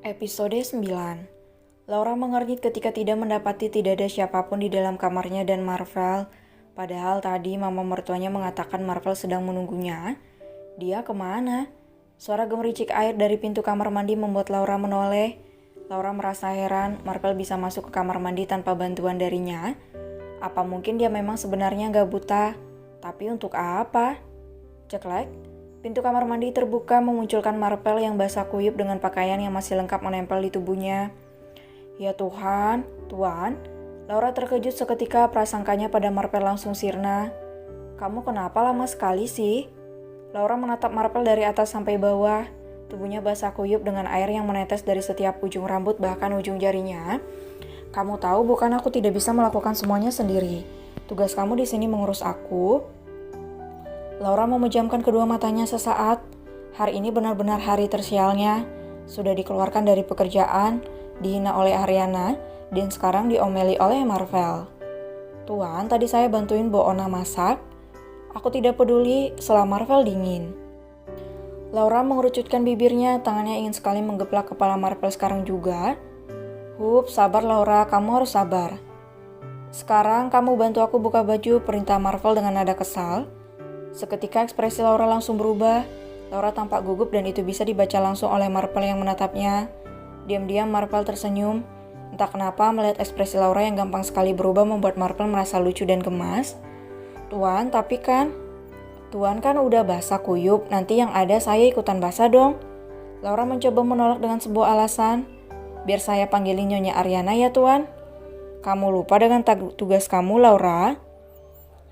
Episode 9. Laura mengernyit ketika tidak ada siapapun di dalam kamarnya dan Marvel. Padahal tadi mama mertuanya mengatakan Marvel sedang menunggunya. Dia kemana? Suara gemericik air dari pintu kamar mandi membuat Laura menoleh. Laura merasa heran Marvel bisa masuk ke kamar mandi tanpa bantuan darinya. Apa mungkin dia memang sebenarnya gak buta? Tapi untuk apa? Ceklek. Pintu kamar mandi terbuka memunculkan Marvel yang basah kuyup dengan pakaian yang masih lengkap menempel di tubuhnya. Ya Tuhan, Tuan. Laura terkejut seketika prasangkanya pada Marvel langsung sirna. Kamu kenapa lama sekali sih? Laura menatap Marvel dari atas sampai bawah. Tubuhnya basah kuyup dengan air yang menetes dari setiap ujung rambut bahkan ujung jarinya. Kamu tahu bukan aku tidak bisa melakukan semuanya sendiri. Tugas kamu di sini mengurus aku. Laura memejamkan kedua matanya sesaat. Hari ini benar-benar hari tersialnya. Sudah dikeluarkan dari pekerjaan, dihina oleh Ariana, dan sekarang diomeli oleh Marvel. Tuan, tadi saya bantuin Bu Ona masak. Aku tidak peduli selama Marvel dingin. Laura mengerucutkan bibirnya, tangannya ingin sekali menggeplak kepala Marvel sekarang juga. Sabar Laura, kamu harus sabar. Sekarang kamu bantu aku buka baju, perintah Marvel dengan nada kesal. Seketika ekspresi Laura langsung berubah. Laura tampak gugup dan itu bisa dibaca langsung oleh Marvel yang menatapnya. Diam-diam Marvel tersenyum. Entah kenapa melihat ekspresi Laura yang gampang sekali berubah membuat Marvel merasa lucu dan gemas. Tuan, tapi kan... Tuan kan udah basah kuyup, nanti yang ada saya ikutan basah dong. Laura mencoba menolak dengan sebuah alasan. Biar saya panggilin Nyonya Ariana ya Tuan. Kamu lupa dengan tugas kamu Laura?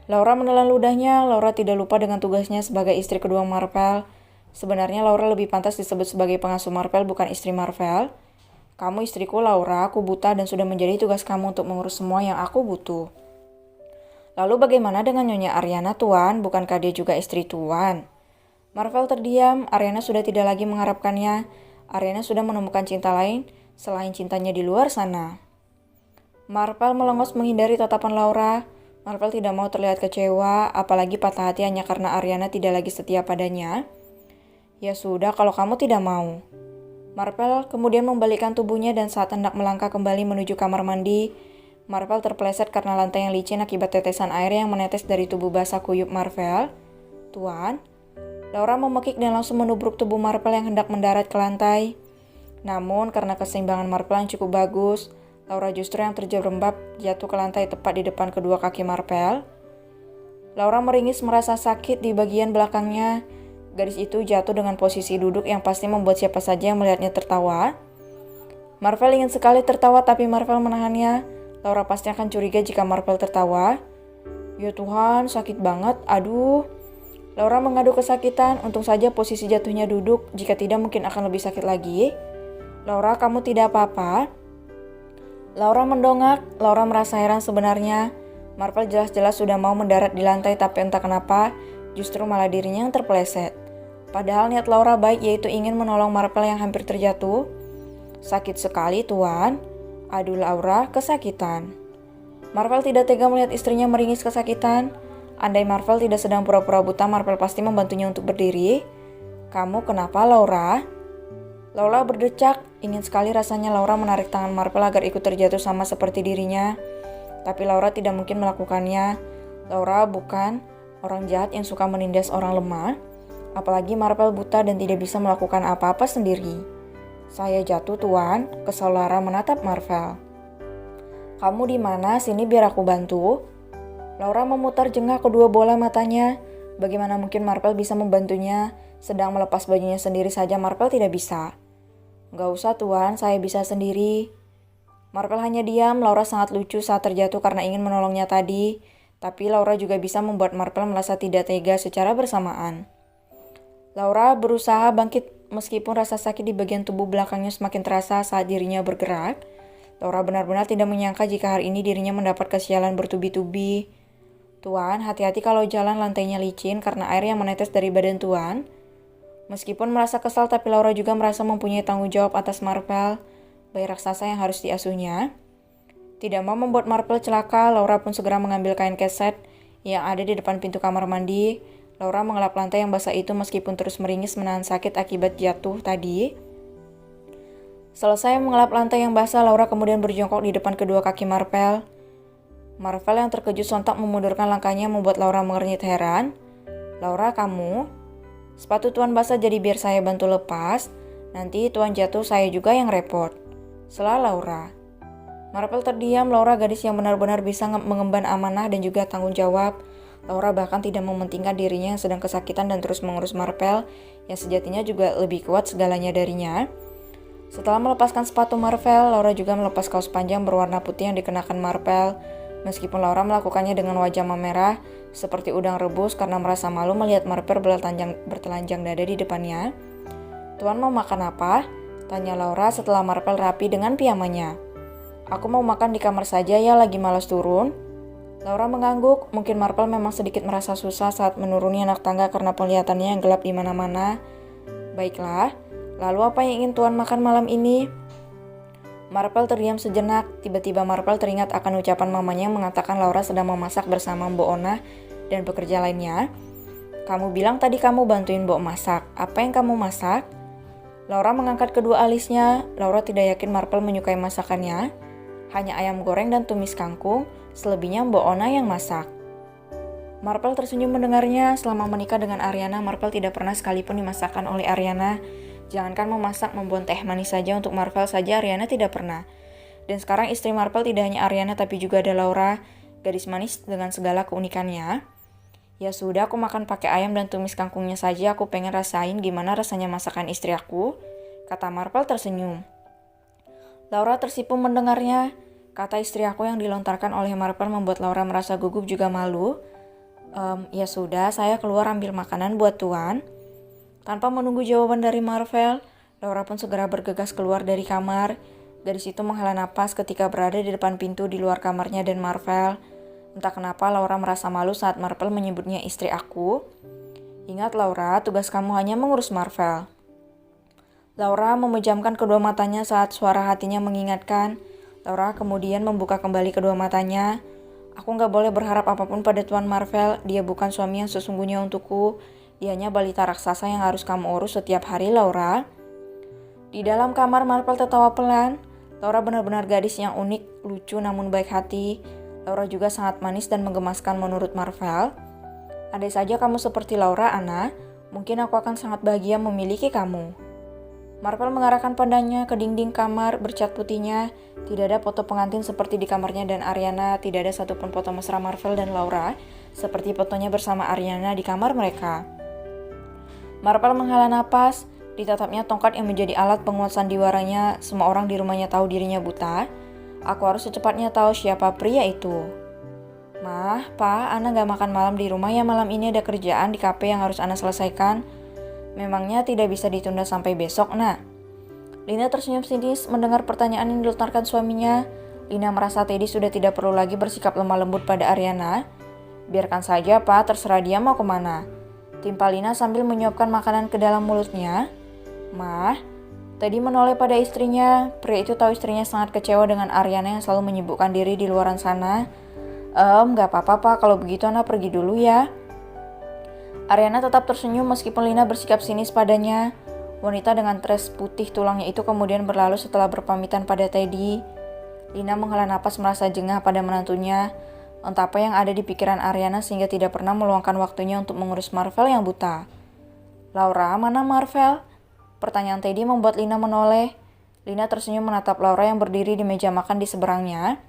Laura menelan ludahnya. Laura tidak lupa dengan tugasnya sebagai istri kedua Marvel. Sebenarnya Laura lebih pantas disebut sebagai pengasuh Marvel, bukan istri Marvel. Kamu istriku Laura, aku buta dan sudah menjadi tugas kamu untuk mengurus semua yang aku butuh. Lalu bagaimana dengan Nyonya Ariana Tuan? Bukankah dia juga istri Tuan? Marvel terdiam. Ariana sudah tidak lagi mengharapkannya. Ariana sudah menemukan cinta lain selain cintanya di luar sana. Marvel melengos menghindari tatapan Laura. Marvel tidak mau terlihat kecewa, apalagi patah hati hanya karena Ariana tidak lagi setia padanya. Ya sudah, kalau kamu tidak mau. Marvel kemudian membalikkan tubuhnya dan saat hendak melangkah kembali menuju kamar mandi, Marvel terpeleset karena lantai yang licin akibat tetesan air yang menetes dari tubuh basah kuyup Marvel. Tuan, Laura memekik dan langsung menubruk tubuh Marvel yang hendak mendarat ke lantai. Namun karena keseimbangan Marvel yang cukup bagus, Laura justru yang terjerembab jatuh ke lantai tepat di depan kedua kaki Marvel. Laura meringis merasa sakit di bagian belakangnya. Gadis itu jatuh dengan posisi duduk yang pasti membuat siapa saja yang melihatnya tertawa. Marvel ingin sekali tertawa tapi Marvel menahannya. Laura pasti akan curiga jika Marvel tertawa. Ya Tuhan, sakit banget, aduh. Laura mengadu kesakitan, untung saja posisi jatuhnya duduk, jika tidak mungkin akan lebih sakit lagi. Laura, kamu tidak apa-apa? Laura mendongak. Laura merasa heran sebenarnya. Marvel jelas-jelas sudah mau mendarat di lantai tapi entah kenapa justru malah dirinya yang terpeleset. Padahal niat Laura baik yaitu ingin menolong Marvel yang hampir terjatuh. Sakit sekali Tuan. Aduh Laura, kesakitan. Marvel tidak tega melihat istrinya meringis kesakitan. Andai Marvel tidak sedang pura-pura buta, Marvel pasti membantunya untuk berdiri. Kamu kenapa Laura? Laura berdecak, ingin sekali rasanya Laura menarik tangan Marvel agar ikut terjatuh sama seperti dirinya. Tapi Laura tidak mungkin melakukannya. Laura bukan orang jahat yang suka menindas orang lemah. Apalagi Marvel buta dan tidak bisa melakukan apa-apa sendiri. Saya jatuh Tuan, kesal Laura menatap Marvel. Kamu di mana? Sini biar aku bantu. Laura memutar jengah kedua bola matanya. Bagaimana mungkin Marvel bisa membantunya? Sedang melepas bajunya sendiri saja Marvel tidak bisa. Gak usah Tuan, saya bisa sendiri. Marvel hanya diam. Laura sangat lucu saat terjatuh karena ingin menolongnya tadi. Tapi Laura juga bisa membuat Marvel merasa tidak tega secara bersamaan. Laura berusaha bangkit meskipun rasa sakit di bagian tubuh belakangnya semakin terasa saat dirinya bergerak. Laura benar-benar tidak menyangka jika hari ini dirinya mendapat kesialan bertubi-tubi. Tuan, hati-hati kalau jalan lantainya licin karena air yang menetes dari badan Tuan. Meskipun merasa kesal tapi Laura juga merasa mempunyai tanggung jawab atas Marvel, bayi raksasa yang harus diasuhnya. Tidak mau membuat Marvel celaka, Laura pun segera mengambil kain keset yang ada di depan pintu kamar mandi. Laura mengelap lantai yang basah itu meskipun terus meringis menahan sakit akibat jatuh tadi. Selesai mengelap lantai yang basah, Laura kemudian berjongkok di depan kedua kaki Marvel. Marvel yang terkejut sontak memundurkan langkahnya membuat Laura mengernyit heran. "Laura, kamu? Sepatu Tuan basah jadi biar saya bantu lepas. Nanti Tuan jatuh saya juga yang repot," sela Laura. Marvel terdiam. Laura gadis yang benar-benar bisa mengemban amanah dan juga tanggung jawab. Laura bahkan tidak mementingkan dirinya yang sedang kesakitan dan terus mengurus Marvel yang sejatinya juga lebih kuat segalanya darinya. Setelah melepaskan sepatu Marvel, Laura juga melepas kaos panjang berwarna putih yang dikenakan Marvel. Meskipun Laura melakukannya dengan wajah memerah, seperti udang rebus karena merasa malu melihat Marvel bertelanjang dada di depannya. "Tuan mau makan apa?" tanya Laura setelah Marvel rapi dengan piyamanya. "Aku mau makan di kamar saja ya, lagi malas turun." Laura mengangguk. Mungkin Marvel memang sedikit merasa susah saat menuruni anak tangga karena penglihatannya yang gelap di mana-mana. "Baiklah, lalu apa yang ingin Tuan makan malam ini?" Marvel terdiam sejenak. Tiba-tiba Marvel teringat akan ucapan mamanya yang mengatakan Laura sedang memasak bersama Mbok Ona dan pekerja lainnya. "Kamu bilang tadi kamu bantuin Mbok masak. Apa yang kamu masak?" Laura mengangkat kedua alisnya. Laura tidak yakin Marvel menyukai masakannya. Hanya ayam goreng dan tumis kangkung, selebihnya Mbok Ona yang masak. Marvel tersenyum mendengarnya. Selama menikah dengan Ariana, Marvel tidak pernah sekalipun dimasakkan oleh Ariana. Jangankan memasak, membuat teh manis saja untuk Marvel saja Ariana tidak pernah. Dan sekarang istri Marvel tidak hanya Ariana tapi juga ada Laura, gadis manis dengan segala keunikannya. "Ya sudah, aku makan pakai ayam dan tumis kangkungnya saja, aku pengen rasain gimana rasanya masakan istri aku," kata Marvel tersenyum. Laura tersipu mendengarnya. Kata istri aku yang dilontarkan oleh Marvel membuat Laura merasa gugup juga malu. Ya sudah, saya keluar ambil makanan buat Tuan." Tanpa menunggu jawaban dari Marvel, Laura pun segera bergegas keluar dari kamar. Gadis itu menghela napas ketika berada di depan pintu di luar kamarnya dan Marvel. Entah kenapa Laura merasa malu saat Marvel menyebutnya istri aku. "Ingat Laura, tugas kamu hanya mengurus Marvel." Laura memejamkan kedua matanya saat suara hatinya mengingatkan. Laura kemudian membuka kembali kedua matanya. "Aku gak boleh berharap apapun pada Tuan Marvel. Dia bukan suami yang sesungguhnya untukku. Dia hanya balita raksasa yang harus kamu urus setiap hari, Laura." Di dalam kamar, Marvel tertawa pelan. Laura benar-benar gadis yang unik, lucu namun baik hati. Laura juga sangat manis dan menggemaskan menurut Marvel. "Andai saja kamu seperti Laura, Anna, mungkin aku akan sangat bahagia memiliki kamu." Marvel mengarahkan pandangnya ke dinding kamar bercat putihnya. Tidak ada foto pengantin seperti di kamarnya dan Ariana. Tidak ada satupun foto mesra Marvel dan Laura seperti fotonya bersama Ariana di kamar mereka. Marvel menghela napas. Ditatapnya tongkat yang menjadi alat penguat sandiwaranya. Semua orang di rumahnya tahu dirinya buta. Aku harus secepatnya tahu siapa pria itu. "Mah, Pa, Ana gak makan malam di rumah ya, malam ini ada kerjaan di kafe yang harus Ana selesaikan." "Memangnya tidak bisa ditunda sampai besok, Nak?" Lina tersenyum sinis mendengar pertanyaan yang dilontarkan suaminya. Lina merasa Teddy sudah tidak perlu lagi bersikap lemah lembut pada Ariana. "Biarkan saja, Pa, terserah dia mau kemana," timpal Lina sambil menyuapkan makanan ke dalam mulutnya. "Mah," Teddy menoleh pada istrinya. Pria itu tahu istrinya sangat kecewa dengan Ariana yang selalu menyibukkan diri di luaran sana. Gak apa-apa, Pa, kalau begitu Ana pergi dulu ya." Ariana tetap tersenyum meskipun Lina bersikap sinis padanya. Wanita dengan dress putih tulangnya itu kemudian berlalu setelah berpamitan pada Teddy. Lina menghela napas merasa jengah pada menantunya. Entah apa yang ada di pikiran Ariana sehingga tidak pernah meluangkan waktunya untuk mengurus Marvel yang buta. "Laura, mana Marvel?" Pertanyaan Teddy membuat Lina menoleh. Lina tersenyum menatap Laura yang berdiri di meja makan di seberangnya.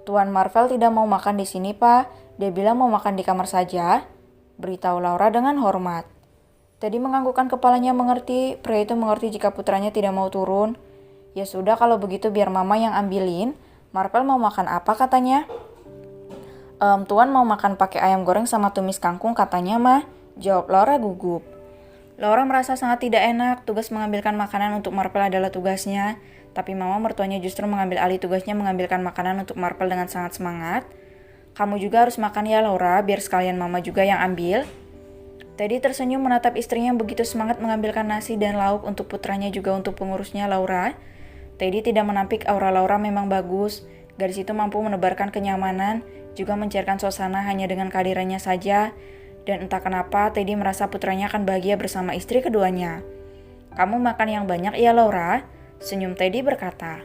"Tuan Marvel tidak mau makan di sini, Pak. Dia bilang mau makan di kamar saja," beritahu Laura dengan hormat. Teddy menganggukkan kepalanya mengerti. Pria itu mengerti jika putranya tidak mau turun. "Ya sudah, kalau begitu biar Mama yang ambilin. Marvel mau makan apa katanya?" Tuan mau makan pakai ayam goreng sama tumis kangkung katanya, Mah," jawab Laura gugup. Laura merasa sangat tidak enak. Tugas mengambilkan makanan untuk Marvel adalah tugasnya. Tapi mama mertuanya justru mengambil alih tugasnya mengambilkan makanan untuk Marvel dengan sangat semangat. "Kamu juga harus makan ya, Laura, biar sekalian mama juga yang ambil." Teddy tersenyum menatap istrinya yang begitu semangat mengambilkan nasi dan lauk untuk putranya juga untuk pengurusnya, Laura. Teddy tidak menampik aura Laura memang bagus. Gadis itu mampu menebarkan kenyamanan, juga mencairkan suasana hanya dengan kehadirannya saja. Dan entah kenapa Teddy merasa putranya akan bahagia bersama istri keduanya. "Kamu makan yang banyak ya, Laura. Senyum Teddy berkata,